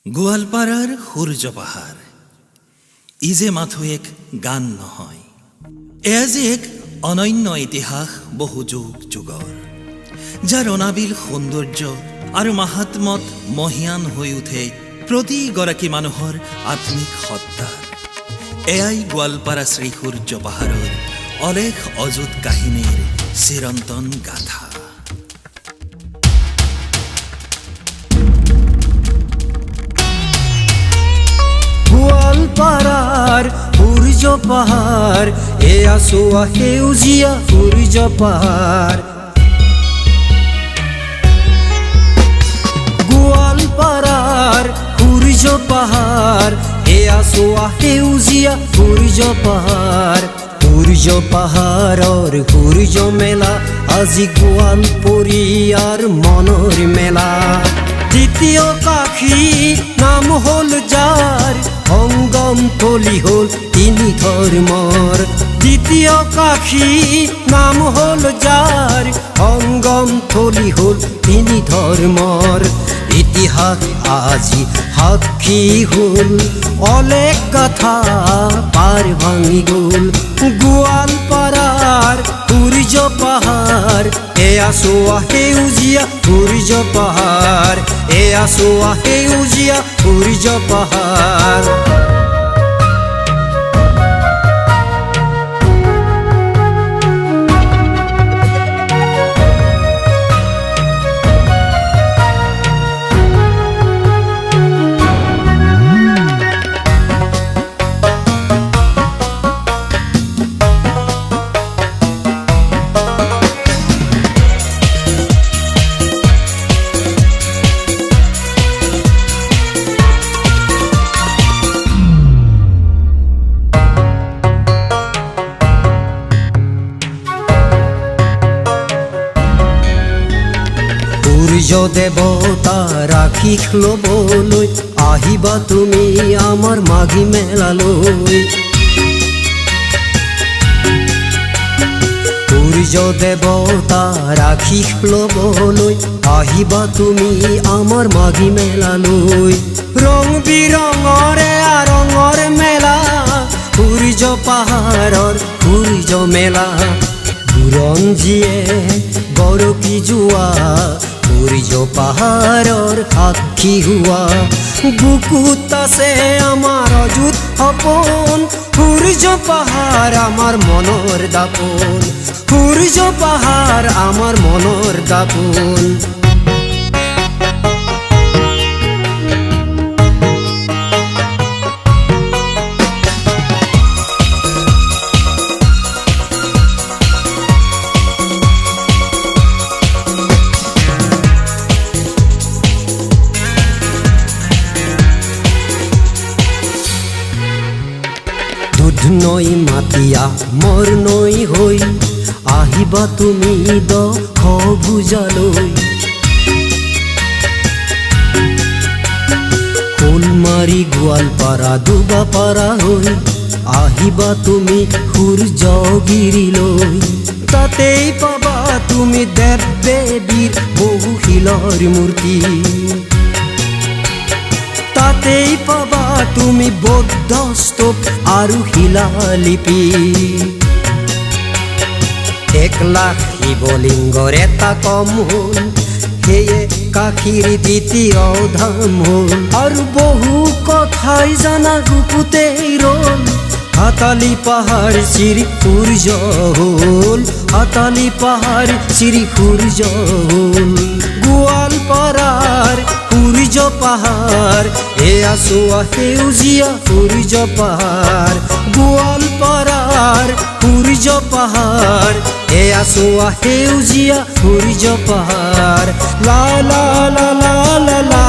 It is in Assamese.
গোৱালপাৰাৰ সূৰ্য পাহাৰ ই যে মাথো এক গান নহয়, এয়া যে এক অনন্য ইতিহাস বহু যুগ যুগৰ, যাৰ অনাবিল সৌন্দৰ্য আৰু মাহাত্মত মহিয়ান হৈ উঠে প্ৰতিগৰাকী মানুহৰ আত্মিক সত্তাৰ। এয়াই গোৱালপাৰা শ্ৰী সূৰ্য পাহাৰৰ অলেখ অযুত কাহিনীৰ চিৰন্তন গাথা। গোৱালপাৰাৰ সূৰ্য পাহাৰ, এয়া চোৱা সেউজীয়া সূৰ্য পাহাৰ। গোৱালপাৰাৰ সূৰ্য পাহাৰ, এয়া চোৱা সেউজীয়া সূৰ্য পাহাৰ। সূৰ্য পাহাৰৰ সূৰ্য মেলা, আজি গোৱালপৰীয়াৰ মনৰ মেলা। দ্বিতীয় কাশী নাম হ'ল যাৰ, সংগম থলী হ'ল তিনি ধৰ্মৰ। দ্বিতীয় কাশী নাম হ'ল যাৰ, সংগম থলী হ'ল তিনি ধৰ্মৰ। ইতিহাস আজি সাক্ষী হ'ল, অলেখ কথা পাৰ ভাঙি গ'ল। গোৱালপাৰাৰ সূৰ্য পাহাৰ, এয়া চোৱা সেউজীয়া সূৰ্য পাহাৰ। এয়া চোৱা সেউজীয়া সূৰ্য পাহাৰ। সূৰ্য দেৱতা ৰাখি ল'বলৈ, আহিবা তুমি আমাৰ মাঘী মেলালৈ। সূৰ্য দেৱতা ৰাখি ল'বলৈ, আহিবা তুমি আমাৰ মাঘী মেলালৈ। ৰং বিৰঙৰে ৰঙৰ মেলা, সূৰ্য পাহাৰৰ সূৰ্য মেলা। বুৰঞ্জীয়ে গৰকি যোৱা সূৰ্য পাহাৰৰ সাক্ষী হোৱা। বুকুত আছে আমাৰ অযুত সপোন, সূৰ্য পাহাৰ আমাৰ মনৰ দাপোন। সূৰ্য পাহাৰ আমাৰ মনৰ দাপোন। নৈ মাতিয়া মোৰ নৈ হৈ, আহিবা তুমি দখ ভুজালৈ। ফুলমাৰি গোৱালপাৰা দুবাপাৰা হৈ, আহিবা তুমি সূৰ্যগিৰিলৈ। তাতেই পাবা তুমি দেৱ দেৱীৰ বহু শিলৰ মূৰ্তি। তাতেই পাবা তুমি বৌদ্ধ স্তূপ আৰু শিলালিপি। 1,00,000 শিৱলিংগৰ এটা কম হ'ল, সেয়ে কাশীৰ দ্বিতীয় ধাম হ'ল। আৰু বহু কথাই জানা গুপুতেই ৰ'ল, হাতালি পাহাৰ শ্ৰী সূৰ্য হ'ল। হাতালি পাহাৰ শ্ৰী সূৰ্য হ'ল। গোৱালপাৰাৰ সূৰ্য পাহাৰ, এয়া চোৱা সেউজীয়া সূৰ্য পাহাৰ। গোৱালপাৰাৰ সূৰ্য পাহাৰ, এয়া চোৱা সেউজীয়া সূৰ্য পাহাৰ। লা লা লা লা লা লা।